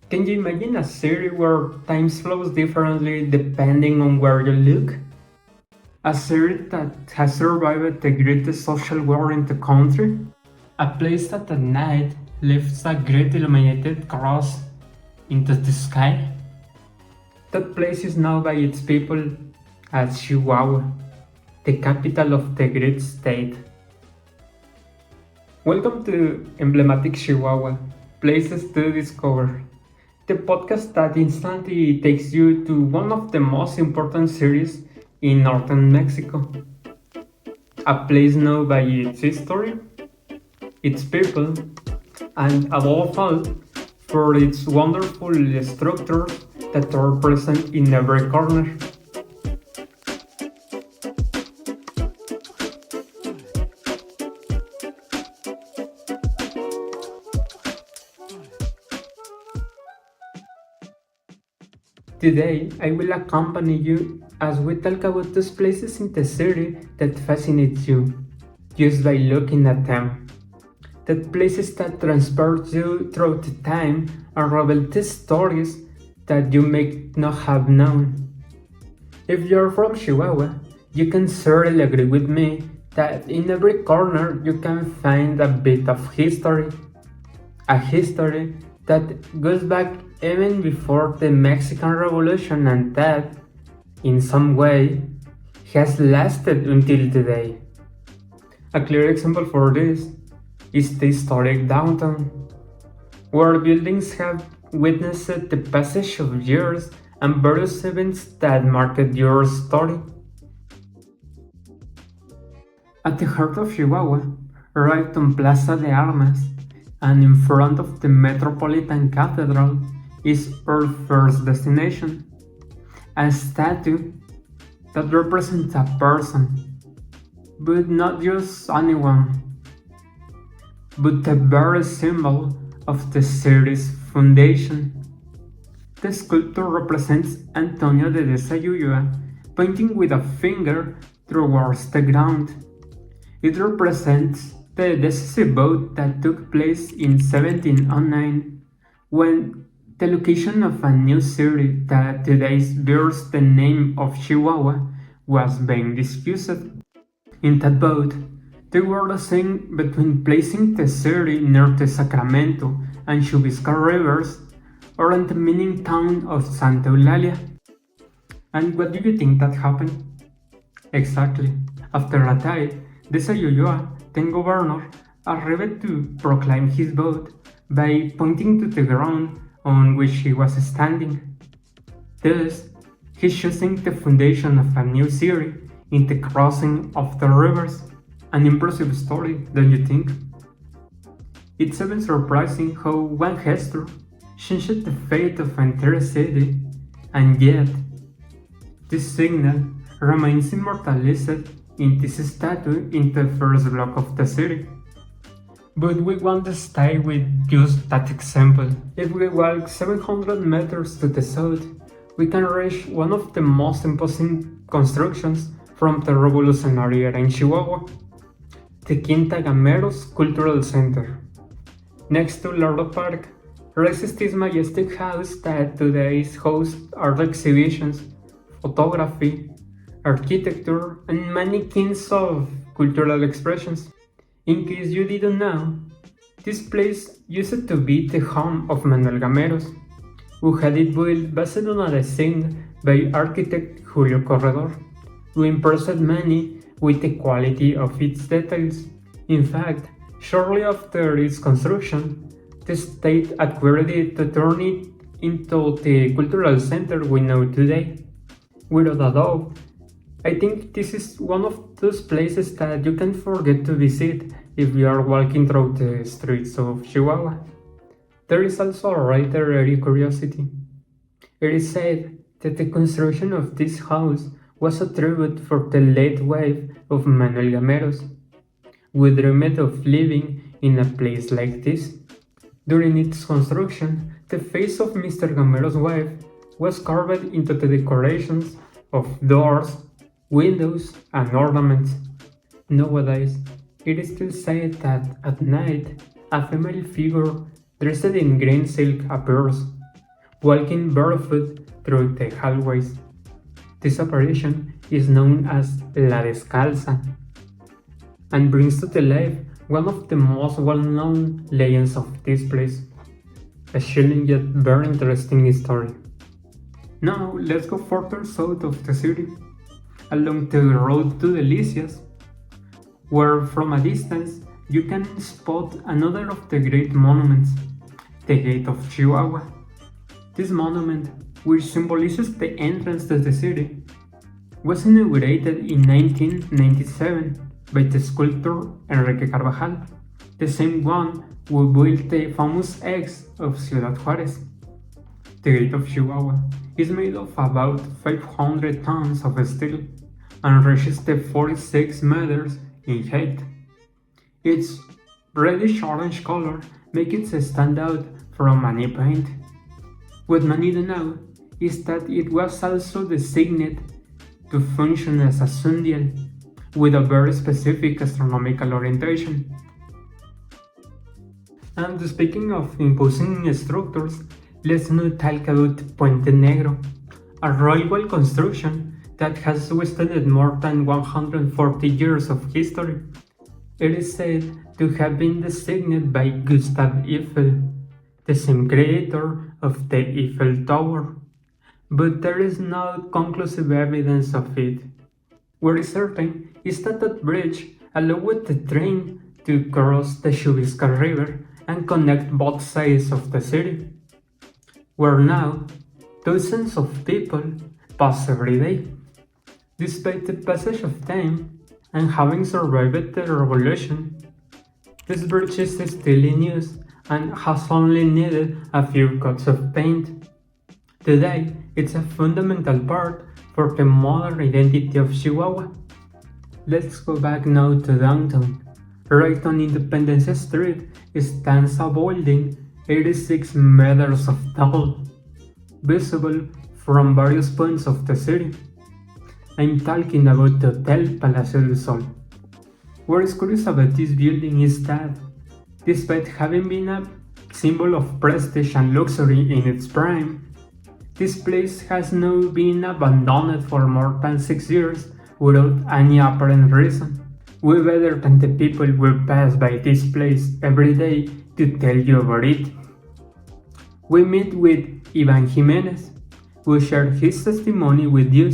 Can you imagine a city where time flows differently depending on where you look? A city that has survived the greatest social war in the country? A place that at night lifts a great illuminated cross into the sky? That place is known by its people as Chihuahua, the capital of the great state. Welcome to Emblematic Chihuahua, Places to Discover, the podcast that instantly takes you to one of the most important cities in northern Mexico. A place known by its history, its people, and above all, for its wonderful structures that are present in every corner. Today, I will accompany you as we talk about those places in the city that fascinate you just by looking at them. That places that transport you through the time and reveal the stories that you may not have known. If you're from Chihuahua, you can certainly agree with me that in every corner you can find a bit of history. A history that goes back even before the Mexican Revolution and that, in some way, has lasted until today. A clear example for this is the historic downtown, where buildings have witnessed the passage of years and various events that marked your story. At the heart of Chihuahua, right on Plaza de Armas, and in front of the Metropolitan Cathedral, is our first destination, a statue that represents a person, but not just anyone, but the very symbol of the city's foundation. The sculpture represents Antonio de Desayuyoa pointing with a finger towards the ground. It represents the decisive vote that took place in 1709 when the location of a new city that today bears the name of Chihuahua was being discussed. In that vote, they were deciding between placing the city near the Sacramento and Chubisco rivers or in the mining town of Santa Eulalia. And what do you think that happened? Exactly. After a tie, Desayuyoa, then governor, arrived to proclaim his vote by pointing to the ground on which he was standing. Thus, he's choosing the foundation of a new city in the crossing of the rivers. An impressive story, don't you think? It's even surprising how one gesture changed the fate of an entire city, and yet, this signal remains immortalized in this statue in the first block of the city. But we want to stay with just that example. If we walk 700 meters to the south, we can reach one of the most imposing constructions from the Revolutionary era in Chihuahua, the Quinta Gameros Cultural Center. Next to Loro Park, rises this majestic house that today hosts art exhibitions, photography, architecture, and many kinds of cultural expressions. In case you didn't know, this place used to be the home of Manuel Gameros, who had it built based on a design by architect Julio Corredor, who impressed many with the quality of its details. In fact, shortly after its construction, the state acquired it to turn it into the cultural center we know today. Without a doubt, I think this is one of those places that you can't forget to visit if you are walking through the streets of Chihuahua. There is also a rather airy curiosity. It is said that the construction of this house was a tribute for the late wife of Manuel Gameros, who dreamed of living in a place like this. During its construction, the face of Mr. Gameros' wife was carved into the decorations of doors, windows, and ornaments. Nowadays, it is still said that at night, a female figure dressed in green silk appears, walking barefoot through the hallways. This operation is known as La Descalza and brings to the life one of the most well-known legends of this place, a chilling yet very interesting story. Now let's go further south of the city, along the road to Delicias, where from a distance you can spot another of the great monuments, the Gate of Chihuahua. This monument, which symbolizes the entrance to the city, was inaugurated in 1997 by the sculptor Enrique Carvajal, the same one who built the famous X of Ciudad Juárez. The Gate of Chihuahua is made of about 500 tons of steel and reaches the 46 meters in height. Its reddish-orange color makes it stand out from any paint. What many don't know is that it was also designed to function as a sundial with a very specific astronomical orientation. And speaking of imposing structures, let's now talk about Puente Negro, a railway construction that has withstood more than 140 years of history. It is said to have been designed by Gustave Eiffel, the same creator of the Eiffel Tower, but there is no conclusive evidence of it. What is certain is that that bridge allowed the train to cross the Chubisca River and connect both sides of the city, where now thousands of people pass every day. Despite the passage of time and having survived the revolution, this bridge is still in use and has only needed a few coats of paint. Today, it's a fundamental part for the modern identity of Chihuahua. Let's go back now to downtown. Right on Independence Street stands a building 86 meters of tall, visible from various points of the city. I'm talking about the Hotel Palacio del Sol. What is curious about this building is that, despite having been a symbol of prestige and luxury in its prime, this place has now been abandoned for more than 6 years without any apparent reason. We better than the people who pass by this place every day to tell you about it. We meet with Ivan Jimenez, who shared his testimony with you.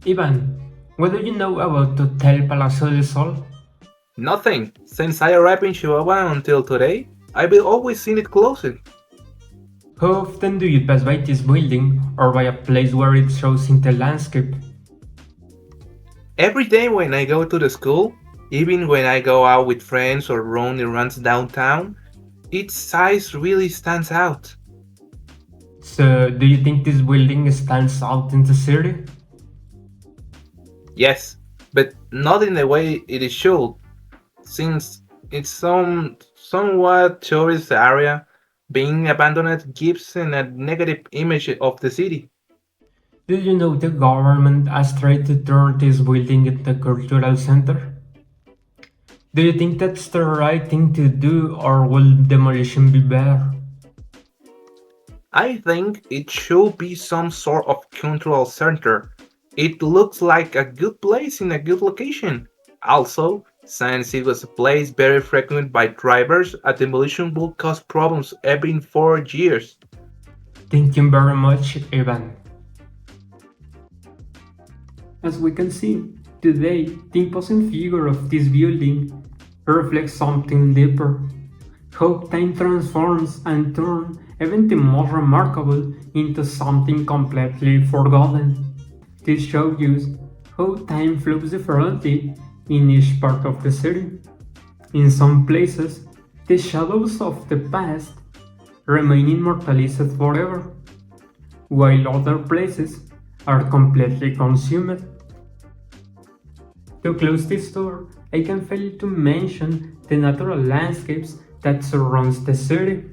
Ivan, what do you know about Hotel Palacio del Sol? Nothing. Since I arrived in Chihuahua until today, I've always seen it closed. How often do you pass by this building or by a place where it shows in the landscape? Every day when I go to the school, even when I go out with friends or run errands downtown, its size really stands out. So, do you think this building stands out in the city? Yes, but not in the way it should, since it's somewhat tourist area. Being abandoned gives a negative image of the city. Do you know the government has tried to turn this building into a cultural center? Do you think that's the right thing to do, or will demolition be better? I think it should be some sort of cultural center. It looks like a good place in a good location. Also, since it was a place very frequented by drivers, a demolition would cause problems every 4 years. Thank you very much, Evan. As we can see, today the imposing figure of this building reflects something deeper. How time transforms and turns even the most remarkable into something completely forgotten. This shows you how time flows differently in each part of the city. In some places, the shadows of the past remain immortalized forever, while other places are completely consumed. To close this tour, I can fail to mention the natural landscapes that surrounds the city,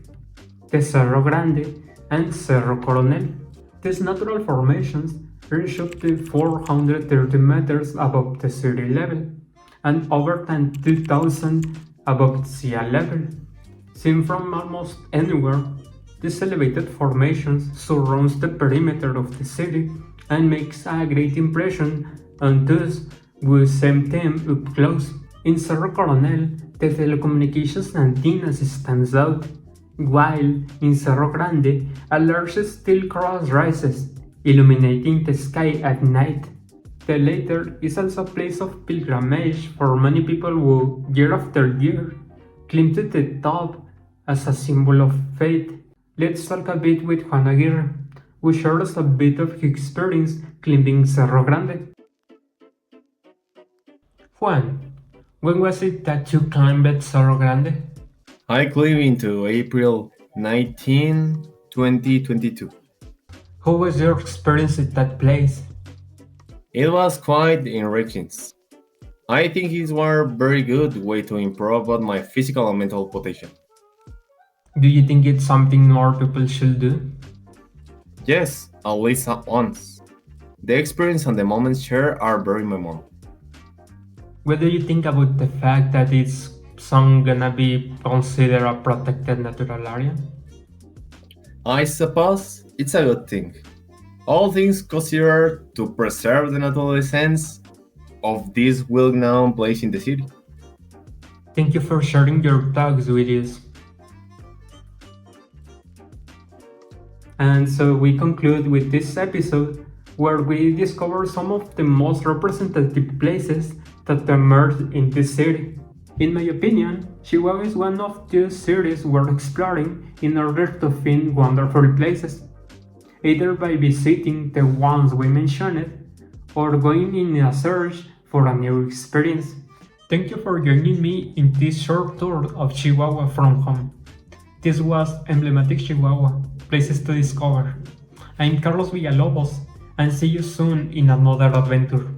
the Cerro Grande and Cerro Coronel. These natural formations reach up to 430 meters above the city level and over than 2,000 above sea level. Seen from almost anywhere, This elevated formation surrounds the perimeter of the city and makes a great impression on those who see them up close. In Cerro Coronel, the telecommunications antennas stands out, while in Cerro Grande, a large steel cross rises, illuminating the sky at night. The latter is also a place of pilgrimage for many people who, year after year, climb to the top as a symbol of faith. Let's talk a bit with Juan Aguirre, who shared us a bit of his experience climbing Cerro Grande. Juan, when was it that you climbed Cerro Grande? I climbed into April 19, 2022. How was your experience at that place? It was quite enriching. I think it was a very good way to improve on my physical and mental potential. Do you think it's something more people should do? Yes, at least once. The experience and the moments shared are very memorable. What do you think about the fact that it's some gonna be considered a protected natural area? I suppose it's a good thing. All things considered to preserve the natural essence of this well-known place in the city. Thank you for sharing your thoughts with us. And so we conclude with this episode where we discover some of the most representative places that emerged in this city. In my opinion, Chihuahua is one of those cities worth exploring in order to find wonderful places, either by visiting the ones we mentioned or going in a search for a new experience. Thank you for joining me in this short tour of Chihuahua from home. This was Emblematic Chihuahua, Places to Discover. I'm Carlos Villalobos, and see you soon in another adventure.